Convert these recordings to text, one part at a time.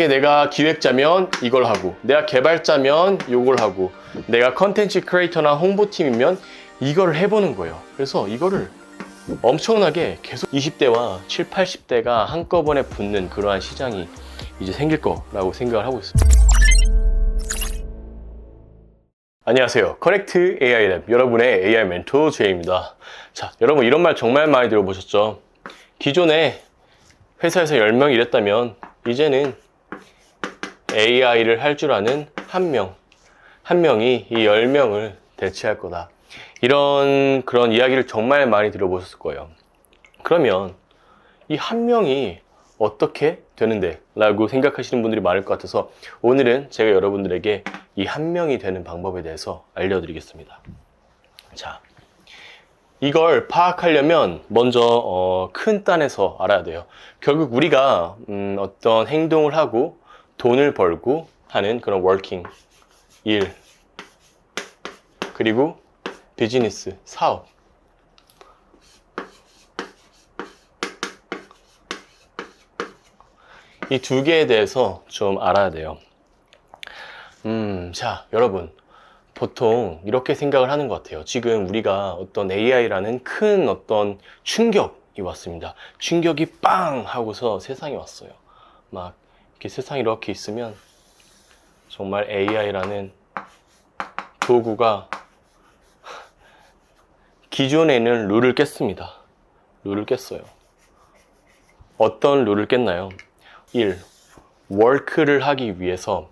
내가 기획자면 이걸 하고, 내가 개발자면 이걸 하고, 내가 컨텐츠 크리에이터나 홍보팀이면 이걸 해보는 거예요. 그래서 이거를 엄청나게 계속 20대와 7, 80대가 한꺼번에 붙는 그러한 시장이 이제 생길 거라고 생각을 하고 있습니다. 안녕하세요. 커넥트 AI 랩 여러분의 AI 멘토 제이입니다. 자, 여러분 이런 말 정말 많이 들어보셨죠? 기존에 회사에서 10명 일했다면 이제는 AI를 할 줄 아는 한 명이 이 10명을 대체할 거다. 그런 이야기를 정말 많이 들어보셨을 거예요. 그러면 이 한 명이 어떻게 되는데? 라고 생각하시는 분들이 많을 것 같아서 오늘은 제가 여러분들에게 이 한 명이 되는 방법에 대해서 알려드리겠습니다. 자, 이걸 파악하려면 먼저 큰 딴에서 알아야 돼요. 결국 우리가 어떤 행동을 하고 돈을 벌고 하는 그런 워킹, 일, 그리고 비즈니스, 사업. 이 두 개에 대해서 좀 알아야 돼요. 자, 여러분. 보통 이렇게 생각을 하는 것 같아요. 지금 우리가 어떤 AI라는 큰 어떤 충격이 왔습니다. 충격이 빵! 하고서 세상에 왔어요. 막 이렇게 세상에 이렇게 있으면 정말 AI라는 도구가 기존에는 룰을 깼습니다. 룰을 깼어요. 어떤 룰을 깼나요? 1. 워크를 하기 위해서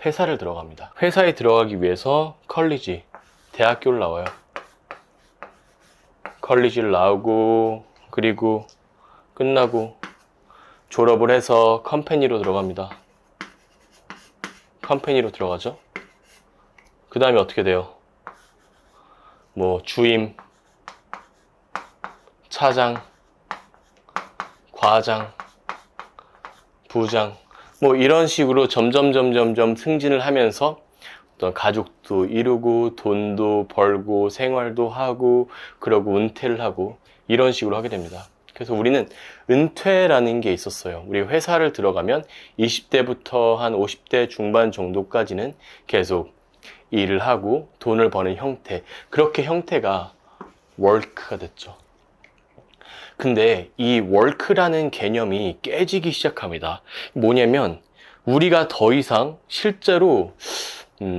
회사를 들어갑니다. 회사에 들어가기 위해서 컬리지, 대학교를 나와요. 컬리지를 나오고 그리고 끝나고 졸업을 해서 컴퍼니로 들어갑니다. 컴퍼니로 들어가죠. 그 다음에 어떻게 돼요? 뭐 주임, 차장, 과장, 부장, 뭐 이런 식으로 점점 승진을 하면서 어떤 가족도 이루고 돈도 벌고 생활도 하고 그러고 은퇴를 하고 이런 식으로 하게 됩니다. 그래서 우리는 은퇴라는 게 있었어요. 우리 회사를 들어가면 20대부터 한 50대 중반 정도까지는 계속 일을 하고 돈을 버는 형태, 그렇게 형태가 워크가 됐죠. 근데 이 워크라는 개념이 깨지기 시작합니다. 뭐냐면 우리가 더 이상 실제로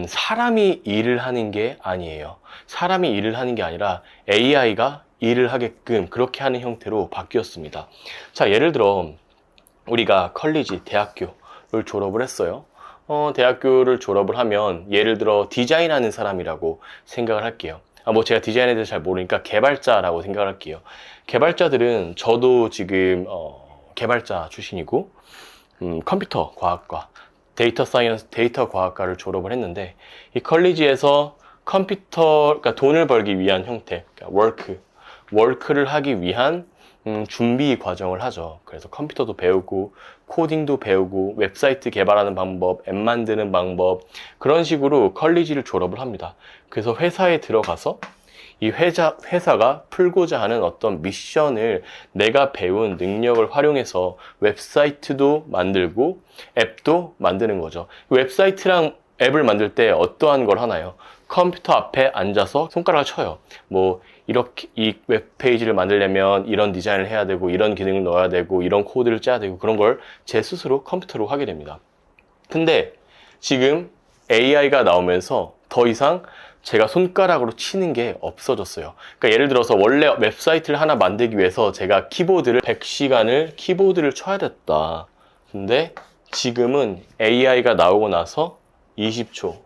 사람이 일을 하는 게 아니에요. 사람이 일을 하는 게 아니라 AI가 일을 하게끔 그렇게 하는 형태로 바뀌었습니다. 자, 예를 들어 우리가 컬리지, 대학교를 졸업을 했어요. 대학교를 졸업을 하면 예를 들어 디자인하는 사람이라고 생각을 할게요. 뭐 제가 디자인에 대해서 잘 모르니까 개발자라고 생각을 할게요. 개발자들은 저도 지금 개발자 출신이고 컴퓨터 과학과 데이터 사이언스, 데이터 과학과를 졸업을 했는데 이 컬리지에서 그러니까 돈을 벌기 위한 형태, 그러니까 워크를 하기 위한 준비 과정을 하죠. 그래서 컴퓨터도 배우고 코딩도 배우고 웹사이트 개발하는 방법, 앱 만드는 방법, 그런 식으로 컬리지를 졸업을 합니다. 그래서 회사에 들어가서 이 회사가 풀고자 하는 어떤 미션을 내가 배운 능력을 활용해서 웹사이트도 만들고 앱도 만드는 거죠. 웹사이트랑 앱을 만들 때 어떠한 걸 하나요? 컴퓨터 앞에 앉아서 손가락을 쳐요. 뭐 이렇게 이 웹페이지를 만들려면 이런 디자인을 해야 되고 이런 기능을 넣어야 되고 이런 코드를 짜야 되고 그런 걸 제 스스로 컴퓨터로 하게 됩니다. 근데 지금 AI가 나오면서 더 이상 제가 손가락으로 치는 게 없어졌어요. 그러니까 예를 들어서 원래 웹사이트를 하나 만들기 위해서 제가 100시간을 키보드를 쳐야 됐다. 근데 지금은 AI가 나오고 나서 20초만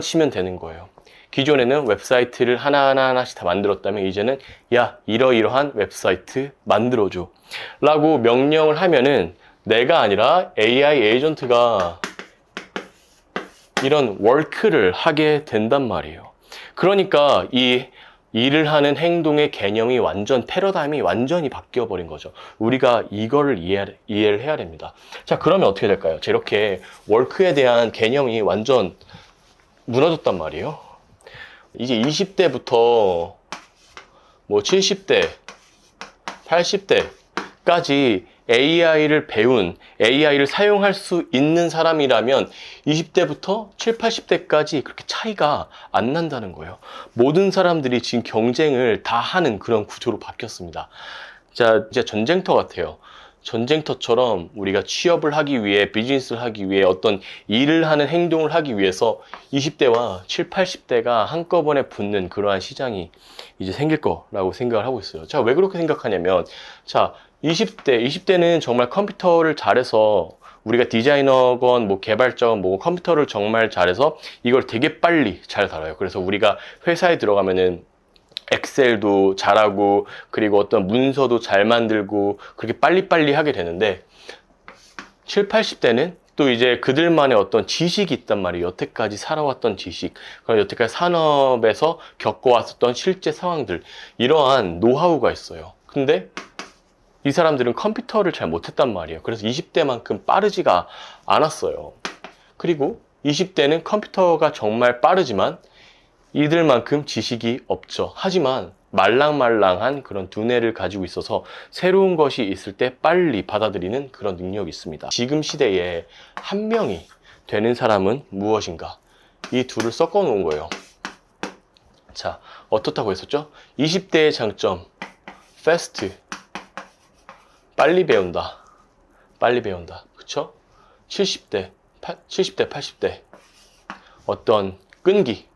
치면 되는 거예요. 기존에는 웹사이트를 하나씩 다 만들었다면 이제는 야, 이러이러한 웹사이트 만들어줘 라고 명령을 하면은 내가 아니라 AI 에이전트가 이런 워크를 하게 된단 말이에요. 그러니까 이 일을 하는 행동의 개념이 패러다임이 완전히 바뀌어버린 거죠. 우리가 이거를 이해를 해야 됩니다. 자, 그러면 어떻게 될까요? 이렇게 워크에 대한 개념이 완전 무너졌단 말이에요. 이제 20대부터 뭐 70대, 80대까지 AI를 배운, AI를 사용할 수 있는 사람이라면 20대부터 7, 80대까지 그렇게 차이가 안 난다는 거예요. 모든 사람들이 지금 경쟁을 다 하는 그런 구조로 바뀌었습니다. 자, 진짜 전쟁터 같아요. 전쟁터처럼 우리가 취업을 하기 위해, 비즈니스를 하기 위해, 어떤 일을 하는 행동을 하기 위해서 20대와 7, 80대가 한꺼번에 붙는 그러한 시장이 이제 생길 거라고 생각을 하고 있어요. 자, 왜 그렇게 생각하냐면, 자, 20대는 정말 컴퓨터를 잘해서, 우리가 디자이너건 뭐 개발자건 뭐 컴퓨터를 정말 잘해서 이걸 되게 빨리 잘 다뤄요. 그래서 우리가 회사에 들어가면은 엑셀도 잘하고, 그리고 어떤 문서도 잘 만들고, 그렇게 빨리빨리 하게 되는데, 7, 80대는 또 이제 그들만의 어떤 지식이 있단 말이에요. 여태까지 살아왔던 지식, 그리고 여태까지 산업에서 겪어왔었던 실제 상황들, 이러한 노하우가 있어요. 근데 이 사람들은 컴퓨터를 잘 못했단 말이에요. 그래서 20대만큼 빠르지가 않았어요. 그리고 20대는 컴퓨터가 정말 빠르지만 이들만큼 지식이 없죠. 하지만 말랑말랑한 그런 두뇌를 가지고 있어서 새로운 것이 있을 때 빨리 받아들이는 그런 능력이 있습니다. 지금 시대에 한 명이 되는 사람은 무엇인가? 이 둘을 섞어 놓은 거예요. 자, 어떻다고 했었죠? 20대의 장점, fast, 빨리 배운다. 빨리 배운다. 그쵸? 70대, 80대, 어떤 끈기,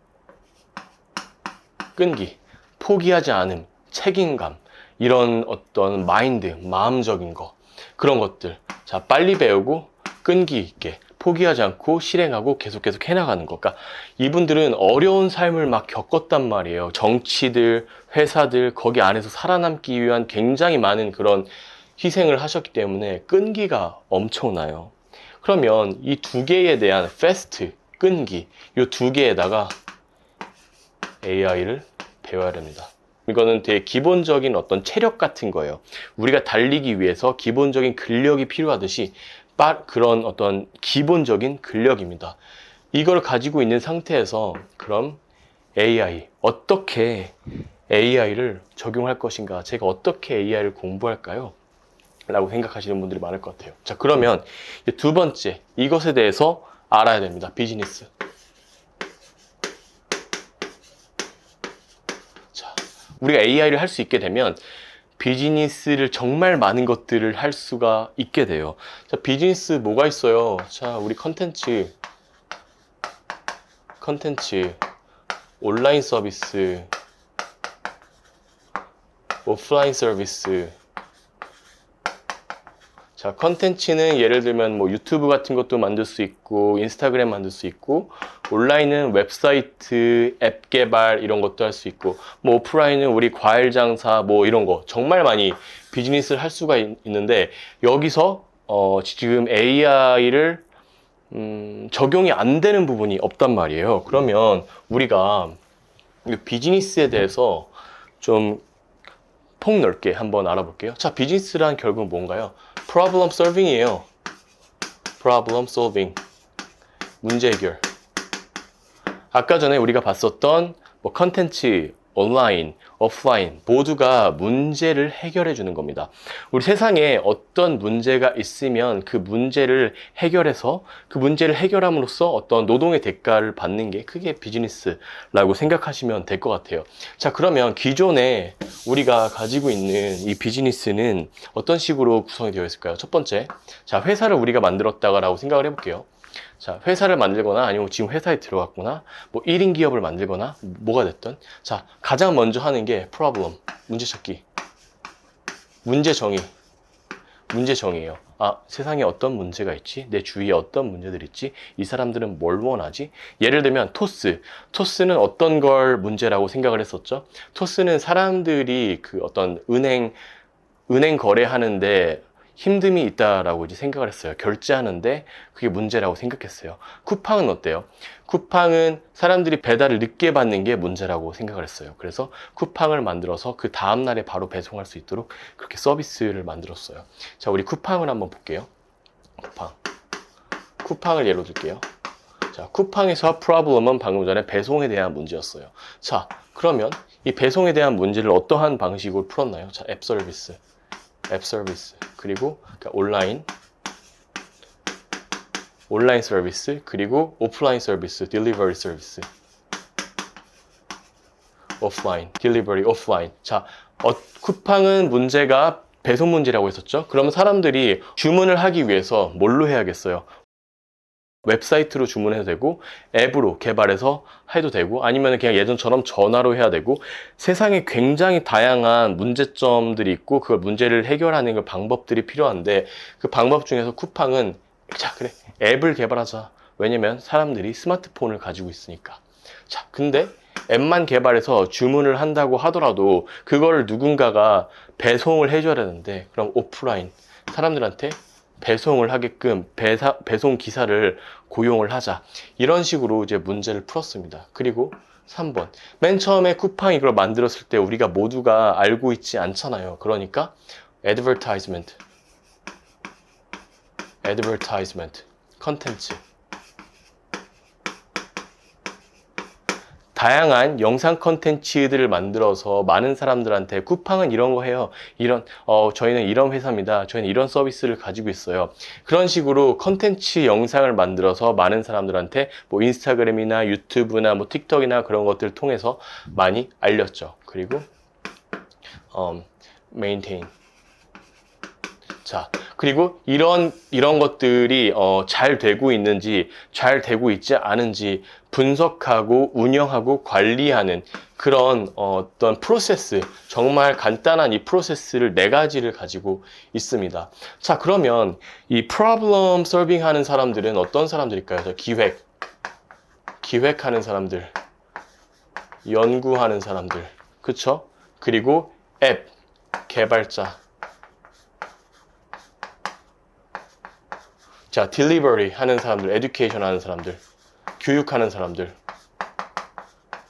포기하지 않음, 책임감, 이런 어떤 마인드, 마음적인 거, 그런 것들. 자, 빨리 배우고 끈기 있게 포기하지 않고 실행하고 계속 해나가는 것. 그러니까 이분들은 어려운 삶을 막 겪었단 말이에요. 정치들, 회사들, 거기 안에서 살아남기 위한 굉장히 많은 그런 희생을 하셨기 때문에 끈기가 엄청나요. 그러면 이 두 개에 대한 fast, 끈기, 이 두 개에다가 AI를 배워야 됩니다. 이거는 되게 기본적인 어떤 체력 같은 거예요. 우리가 달리기 위해서 기본적인 근력이 필요하듯이 그런 어떤 기본적인 근력입니다. 이걸 가지고 있는 상태에서 그럼 AI, 어떻게 AI를 적용할 것인가? 제가 어떻게 AI를 공부할까요? 라고 생각하시는 분들이 많을 것 같아요. 자, 그러면 두 번째, 이것에 대해서 알아야 됩니다. 비즈니스. 우리가 AI를 할 수 있게 되면 비즈니스를 정말 많은 것들을 할 수가 있게 돼요. 자, 비즈니스 뭐가 있어요? 자, 우리 컨텐츠, 온라인 서비스, 오프라인 서비스. 자, 컨텐츠는 예를 들면 뭐 유튜브 같은 것도 만들 수 있고, 인스타그램 만들 수 있고, 온라인은 웹사이트, 앱 개발 이런 것도 할 수 있고, 뭐 오프라인은 우리 과일 장사 뭐 이런 거 정말 많이 비즈니스를 할 수가 있는데, 여기서 지금 AI를 적용이 안 되는 부분이 없단 말이에요. 그러면 우리가 비즈니스에 대해서 좀 폭넓게 한번 알아볼게요. 자, 비즈니스란 결국 뭔가요? Problem solving이에요. Problem solving. 문제 해결. 아까 전에 우리가 봤었던 뭐 컨텐츠, 온라인, 오프라인 모두가 문제를 해결해 주는 겁니다. 우리 세상에 어떤 문제가 있으면 그 문제를 해결해서 그 문제를 해결함으로써 어떤 노동의 대가를 받는 게 그게 비즈니스라고 생각하시면 될 것 같아요. 자, 그러면 기존에 우리가 가지고 있는 이 비즈니스는 어떤 식으로 구성이 되어 있을까요? 첫 번째, 자, 회사를 우리가 만들었다라고 생각을 해볼게요. 자, 회사를 만들거나 아니면 지금 회사에 들어갔거나 뭐 1인 기업을 만들거나 뭐가 됐든, 자, 가장 먼저 하는 게 problem, 문제 찾기, 문제 정의예요. 아, 세상에 어떤 문제가 있지? 내 주위에 어떤 문제들이 있지? 이 사람들은 뭘 원하지? 예를 들면 토스는 어떤 걸 문제라고 생각을 했었죠? 토스는 사람들이 그 어떤 은행 거래하는데 힘듦이 있다라고 이제 생각을 했어요. 결제하는데 그게 문제라고 생각했어요. 쿠팡은 어때요? 쿠팡은 사람들이 배달을 늦게 받는 게 문제라고 생각을 했어요. 그래서 쿠팡을 만들어서 그 다음날에 바로 배송할 수 있도록 그렇게 서비스를 만들었어요. 자, 우리 쿠팡을 한번 볼게요. 쿠팡을 예로 들게요. 자, 쿠팡에서 프로블럼은 방금 전에 배송에 대한 문제였어요. 자, 그러면 이 배송에 대한 문제를 어떠한 방식으로 풀었나요? 자, 앱 서비스. 앱 서비스, 그리고 그러니까 온라인 서비스, 그리고 오프라인 서비스, 딜리버리 서비스. 오프라인, 딜리버리, 오프라인. 자, 쿠팡은 문제가 배송 문제라고 했었죠. 그러면 사람들이 주문을 하기 위해서 뭘로 해야겠어요? 웹사이트로 주문해도 되고, 앱으로 개발해서 해도 되고, 아니면 그냥 예전처럼 전화로 해야 되고, 세상에 굉장히 다양한 문제점들이 있고, 그 문제를 해결하는 그 방법들이 필요한데, 그 방법 중에서 쿠팡은, 자, 그래, 앱을 개발하자. 왜냐면 사람들이 스마트폰을 가지고 있으니까. 자, 근데 앱만 개발해서 주문을 한다고 하더라도, 그거를 누군가가 배송을 해줘야 되는데, 그럼 오프라인, 사람들한테 배송을 하게끔 배송 기사를 고용을 하자. 이런 식으로 이제 문제를 풀었습니다. 그리고 3번. 맨 처음에 쿠팡 이걸 만들었을 때 우리가 모두가 알고 있지 않잖아요. 그러니까 advertisement, 컨텐츠. 다양한 영상 컨텐츠들을 만들어서 많은 사람들한테 쿠팡은 이런 거 해요. 저희는 이런 회사입니다. 저희는 이런 서비스를 가지고 있어요. 그런 식으로 컨텐츠 영상을 만들어서 많은 사람들한테 뭐 인스타그램이나 유튜브나 뭐 틱톡이나 그런 것들을 통해서 많이 알렸죠. 그리고 maintain. 자, 그리고 이런 것들이 잘 되고 있는지, 잘 되고 있지 않은지 분석하고 운영하고 관리하는 그런 어떤 프로세스, 정말 간단한 이 프로세스를 4가지를 가지고 있습니다. 자, 그러면 이 프로블럼 솔빙 하는 사람들은 어떤 사람들일까요? 기획하는 사람들, 연구하는 사람들, 그쵸? 그리고 앱 개발자. 자, 딜리버리 하는 사람들, 에듀케이션 하는 사람들, 교육하는 사람들.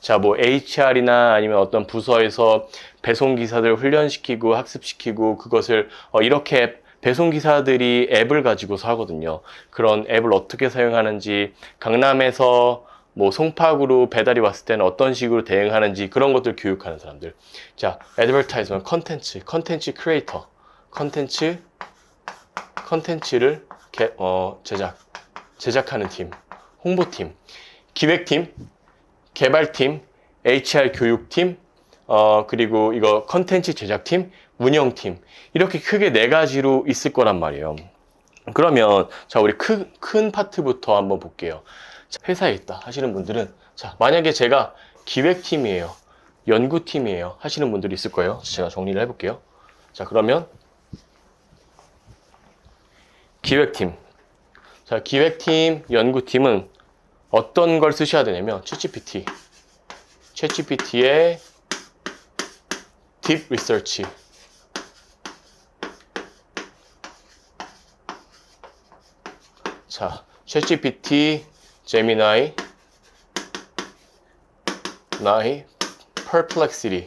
자, 뭐 HR이나 아니면 어떤 부서에서 배송기사들 훈련시키고 학습시키고 그것을 이렇게 배송기사들이 앱을 가지고서 하거든요. 그런 앱을 어떻게 사용하는지, 강남에서 뭐 송파구로 배달이 왔을 때는 어떤 식으로 대응하는지 그런 것들 교육하는 사람들. 자, 애드버타이즈먼트, 컨텐츠 크리에이터, 컨텐츠를 제작하는 팀, 홍보팀, 기획팀, 개발팀, HR 교육팀, 그리고 이거 컨텐츠 제작팀, 운영팀. 이렇게 크게 4가지로 있을 거란 말이에요. 그러면 자, 우리 큰 파트부터 한번 볼게요. 자, 회사에 있다 하시는 분들은, 자, 만약에 제가 기획팀이에요, 연구팀이에요 하시는 분들이 있을 거예요. 제가 정리를 해볼게요. 자, 그러면 기획팀. 자, 기획팀, 연구팀은 어떤 걸 쓰셔야 되냐면 챗GPT의 딥 리서치. 자, 챗GPT, 제미나이, 퍼플렉시티.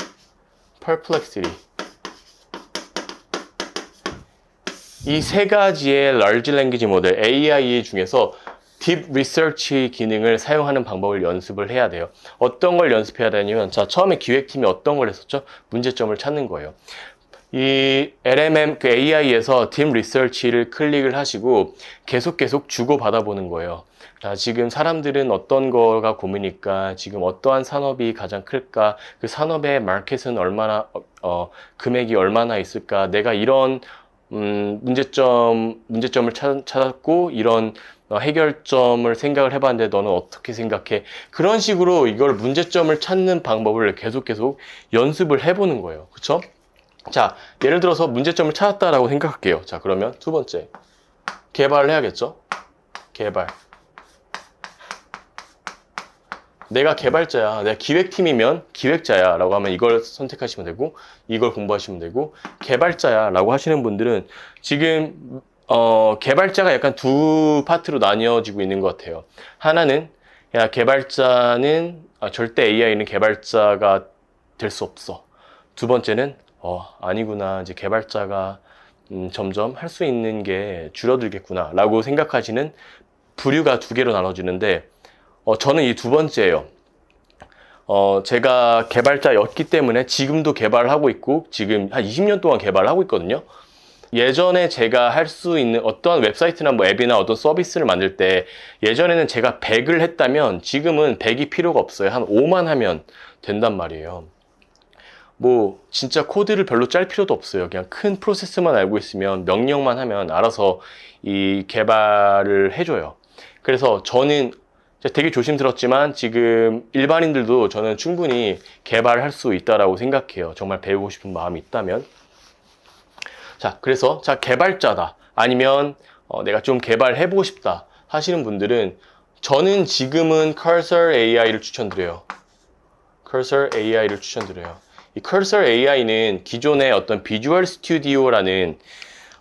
이 3가지의 large language model, AI 중에서 딥 리서치 기능을 사용하는 방법을 연습을 해야 돼요. 어떤 걸 연습해야 되냐면, 자, 처음에 기획팀이 어떤 걸 했었죠? 문제점을 찾는 거예요. 이 LMM, 그 AI에서 딥 리서치를 클릭을 하시고 계속 주고받아 보는 거예요. 자, 지금 사람들은 어떤 거가 고민일까? 지금 어떠한 산업이 가장 클까? 그 산업의 마켓은 얼마나, 금액이 얼마나 있을까? 내가 이런 문제점을 찾았고 이런 해결점을 생각을 해봤는데 너는 어떻게 생각해? 그런 식으로 이걸 문제점을 찾는 방법을 계속 연습을 해보는 거예요. 그쵸? 자, 예를 들어서 문제점을 찾았다라고 생각할게요. 자, 그러면 2번째, 개발을 해야겠죠? 개발. 내가 개발자야, 내가 기획팀이면 기획자야 라고 하면 이걸 선택하시면 되고, 이걸 공부하시면 되고, 개발자야 라고 하시는 분들은 지금 개발자가 약간 2 파트로 나뉘어지고 있는 것 같아요. 하나는, 야, 개발자는 절대 AI는 개발자가 될 수 없어. 2번째는 아니구나, 이제 개발자가 점점 할 수 있는 게 줄어들겠구나 라고 생각하시는 부류가 2개로 나눠지는데, 저는 이 2번째예요. 제가 개발자였기 때문에 지금도 개발을 하고 있고, 지금 한 20년 동안 개발을 하고 있거든요. 예전에 제가 할 수 있는 어떤 웹사이트나 뭐 앱이나 어떤 서비스를 만들 때 예전에는 제가 100을 했다면 지금은 100이 필요가 없어요. 한 5만 하면 된단 말이에요. 뭐 진짜 코드를 별로 짤 필요도 없어요. 그냥 큰 프로세스만 알고 있으면 명령만 하면 알아서 이 개발을 해줘요. 그래서 저는 되게 조심스럽지만 지금 일반인들도 저는 충분히 개발할 수 있다라고 생각해요. 정말 배우고 싶은 마음이 있다면. 자, 그래서 자 개발자다 아니면 내가 좀 개발해보고 싶다 하시는 분들은 저는 지금은 Cursor AI를 추천드려요. Cursor AI를 추천드려요. 이 Cursor AI는 기존의 어떤 비주얼 스튜디오라는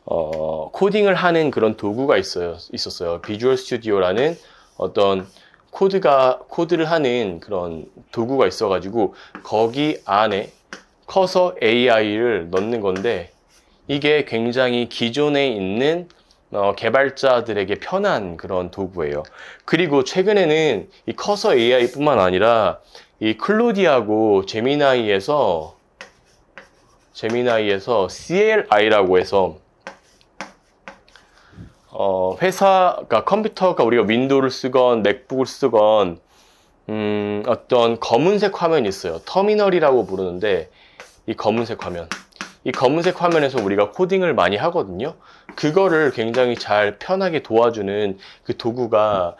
코딩을 하는 그런 도구가 있었어요. 비주얼 스튜디오라는 어떤 코드를 하는 그런 도구가 있어가지고 거기 안에 커서 AI를 넣는 건데 이게 굉장히 기존에 있는 개발자들에게 편한 그런 도구예요. 그리고 최근에는 이 커서 AI뿐만 아니라 이 클로디하고 제미나이에서 CLI라고 해서 회사가 컴퓨터가 우리가 윈도우를 쓰건 맥북을 쓰건 어떤 검은색 화면이 있어요. 터미널이라고 부르는데 이 검은색 화면에서 우리가 코딩을 많이 하거든요. 그거를 굉장히 잘 편하게 도와주는 그 도구가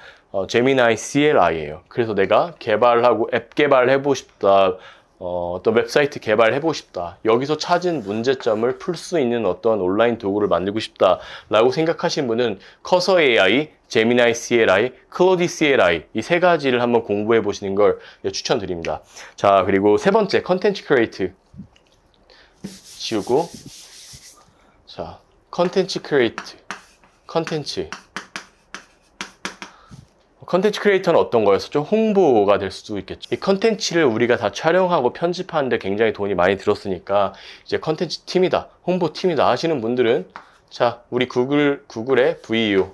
제미나이 CLI예요. 그래서 내가 개발하고 앱 개발해보고 싶다. 어떤 웹사이트 개발해보고 싶다. 여기서 찾은 문제점을 풀 수 있는 어떤 온라인 도구를 만들고 싶다. 라고 생각하시는 분은 커서 AI, 제미나이 CLI, 클로디 CLI 이 세 가지를 한번 공부해 보시는 걸 추천드립니다. 자, 그리고 세 번째 컨텐츠 크리에이트 지우고 자, 컨텐츠 크리에이트 컨텐츠 크리에이터는 어떤 거였었죠? 홍보가 될 수도 있겠죠. 이 컨텐츠를 우리가 다 촬영하고 편집하는데 굉장히 돈이 많이 들었으니까 이제 컨텐츠 팀이다, 홍보 팀이다 하시는 분들은 자, 우리 구글의 VEO,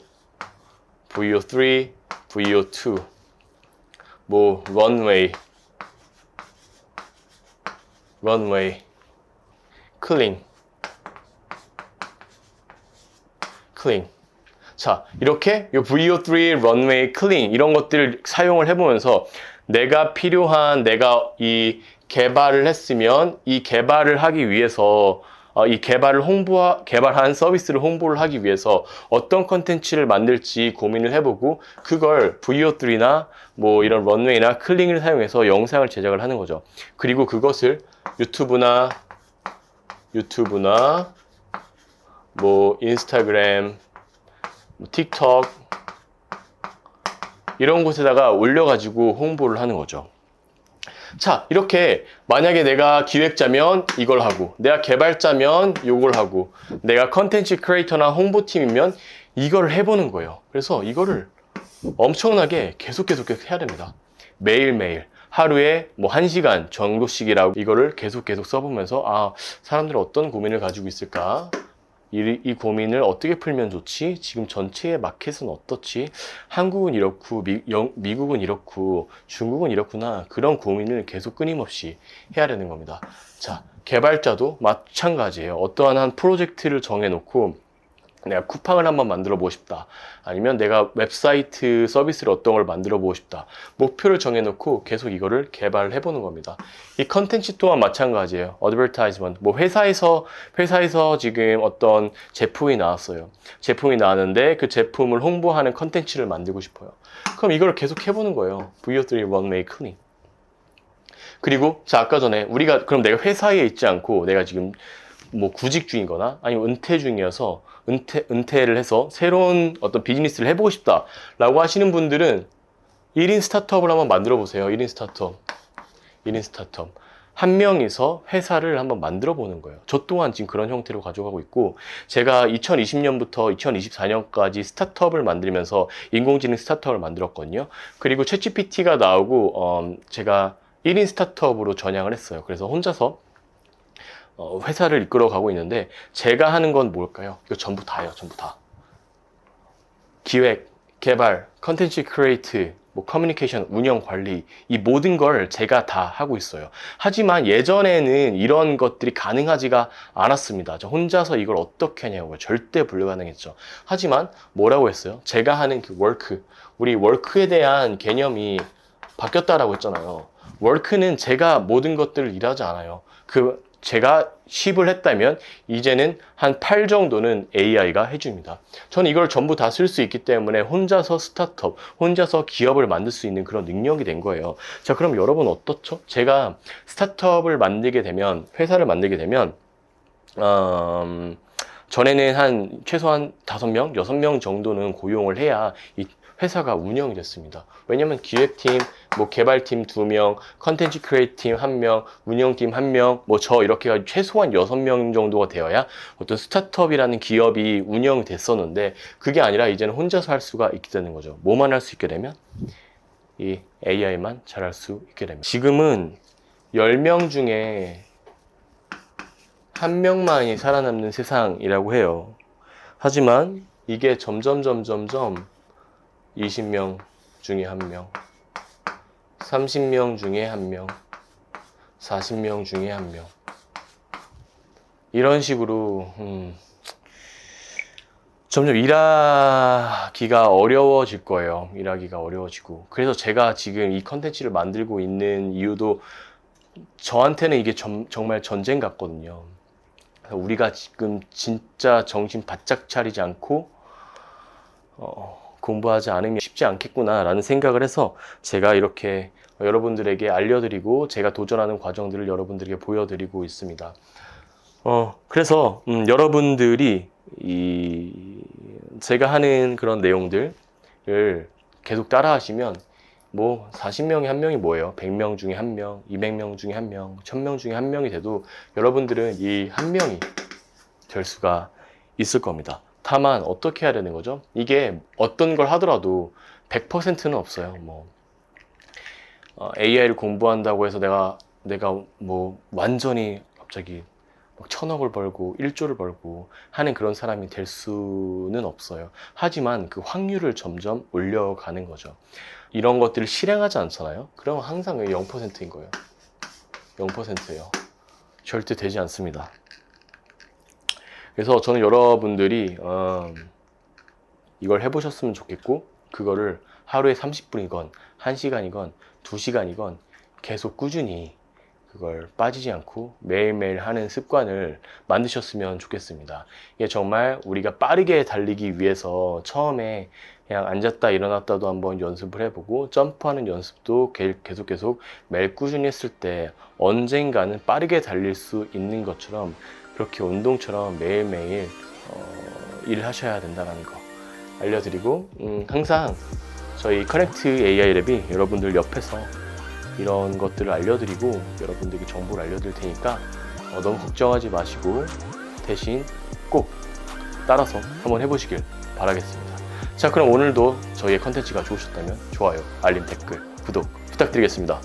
VEO3, VEO2, 뭐 런웨이, 클링. 자, 이렇게 이 VEO3, 런웨이, 클링 이런 것들을 사용을 해보면서 내가 이 개발을 했으면 이 개발을 하기 위해서 이 개발한 서비스를 홍보를 하기 위해서 어떤 컨텐츠를 만들지 고민을 해보고 그걸 VEO3나 뭐 이런 런웨이나 클링을 사용해서 영상을 제작을 하는 거죠. 그리고 그것을 유튜브나 뭐 인스타그램, 틱톡 이런 곳에다가 올려가지고 홍보를 하는 거죠. 자, 이렇게 만약에 내가 기획자면 이걸 하고 내가 개발자면 이걸 하고 내가 컨텐츠 크리에이터나 홍보팀이면 이걸 해보는 거예요. 그래서 이거를 엄청나게 계속 해야 됩니다. 매일매일 하루에 뭐 1시간 정도씩이라고 이거를 계속 써보면서 사람들은 어떤 고민을 가지고 있을까? 이 고민을 어떻게 풀면 좋지? 지금 전체의 마켓은 어떻지? 한국은 이렇고 미국은 이렇고 중국은 이렇구나. 그런 고민을 계속 끊임없이 해야 되는 겁니다. 자, 개발자도 마찬가지예요. 어떠한 한 프로젝트를 정해놓고 내가 쿠팡을 한번 만들어 보고 싶다. 아니면 내가 웹사이트 서비스를 어떤 걸 만들어 보고 싶다. 목표를 정해놓고 계속 이거를 개발을 해보는 겁니다. 이 컨텐츠 또한 마찬가지예요. 어드버타이즈먼트. 뭐 회사에서 지금 어떤 제품이 나왔어요. 제품이 나왔는데 그 제품을 홍보하는 컨텐츠를 만들고 싶어요. 그럼 이걸 계속 해보는 거예요. VO3 런웨이 클링. 그리고 자, 아까 전에 그럼 내가 회사에 있지 않고 내가 지금 뭐 구직 중이거나 아니면 은퇴 중이어서 은퇴를 해서 새로운 어떤 비즈니스를 해보고 싶다 라고 하시는 분들은 1인 스타트업을 한번 만들어 보세요. 1인 스타트업 한 명이서 회사를 한번 만들어 보는 거예요. 저 또한 지금 그런 형태로 가져가고 있고 제가 2020년부터 2024년까지 스타트업을 만들면서 인공지능 스타트업을 만들었거든요. 그리고 챗GPT가 나오고 제가 1인 스타트업으로 전향을 했어요. 그래서 혼자서 회사를 이끌어가고 있는데 제가 하는 건 뭘까요? 이거 전부 다예요. 전부 다. 기획, 개발, 컨텐츠 크리에이트, 뭐 커뮤니케이션, 운영, 관리 이 모든 걸 제가 다 하고 있어요. 하지만 예전에는 이런 것들이 가능하지가 않았습니다. 저 혼자서 이걸 어떻게 하냐고요. 절대 불가능했죠. 하지만 뭐라고 했어요? 제가 하는 그 워크, 우리 워크에 대한 개념이 바뀌었다라고 했잖아요. 워크는 제가 모든 것들을 일하지 않아요. 제가 10을 했다면 이제는 한 8 정도는 AI가 해줍니다. 저는 이걸 전부 다 쓸 수 있기 때문에 혼자서 스타트업, 혼자서 기업을 만들 수 있는 그런 능력이 된 거예요. 자, 그럼 여러분 어떻죠? 제가 스타트업을 만들게 되면, 회사를 만들게 되면 전에는 최소한 5명, 6명 정도는 고용을 해야 이 회사가 운영이 됐습니다. 왜냐면 기획팀, 뭐 개발팀 2명, 컨텐츠 크리에이트팀 1명, 운영팀 1명, 뭐 저 이렇게 해가지고 최소한 6명 정도가 되어야 어떤 스타트업이라는 기업이 운영이 됐었는데 그게 아니라 이제는 혼자서 할 수가 있게 되는 거죠. 뭐만 할 수 있게 되면? 이 AI만 잘할 수 있게 됩니다. 지금은 10명 중에 1명만이 살아남는 세상이라고 해요. 하지만 이게 점점 20명 중에 1명, 30명 중에 1명, 40명 중에 1명 이런 식으로 점점 일하기가 어려워질 거예요. 일하기가 어려워지고, 그래서 제가 지금 이 컨텐츠를 만들고 있는 이유도 저한테는 이게 정말 전쟁 같거든요. 우리가 지금 진짜 정신 바짝 차리지 않고 공부하지 않으면 쉽지 않겠구나 라는 생각을 해서 제가 이렇게 여러분들에게 알려드리고 제가 도전하는 과정들을 여러분들에게 보여드리고 있습니다. 그래서 여러분들이 제가 하는 그런 내용들을 계속 따라 하시면 뭐 40명에 1명이 뭐예요? 100명 중에 1명, 200명 중에 1명, 1000명 중에 1명이 돼도 여러분들은 이 1명이 될 수가 있을 겁니다. 다만 어떻게 해야 되는 거죠? 이게 어떤 걸 하더라도 100%는 없어요. AI를 공부한다고 해서 내가 뭐 완전히 갑자기 1000억을 벌고 1조를 벌고 하는 그런 사람이 될 수는 없어요. 하지만 그 확률을 점점 올려가는 거죠. 이런 것들을 실행하지 않잖아요. 그럼 항상 0%인 거예요. 0%예요. 절대 되지 않습니다. 그래서 저는 여러분들이 이걸 해보셨으면 좋겠고, 그거를 하루에 30분이건 1시간이건 2시간이건 계속 꾸준히 그걸 빠지지 않고 매일매일 하는 습관을 만드셨으면 좋겠습니다. 이게 정말 우리가 빠르게 달리기 위해서 처음에 그냥 앉았다 일어났다도 한번 연습을 해보고, 점프하는 연습도 계속 매일 꾸준히 했을 때 언젠가는 빠르게 달릴 수 있는 것처럼, 그렇게 운동처럼 매일매일 일을 하셔야 된다는 거 알려드리고, 항상 저희 커넥트 AI 랩이 여러분들 옆에서 이런 것들을 알려드리고 여러분들에게 정보를 알려드릴 테니까 너무 걱정하지 마시고 대신 꼭 따라서 한번 해보시길 바라겠습니다. 자, 그럼 오늘도 저희의 컨텐츠가 좋으셨다면 좋아요, 알림, 댓글, 구독 부탁드리겠습니다.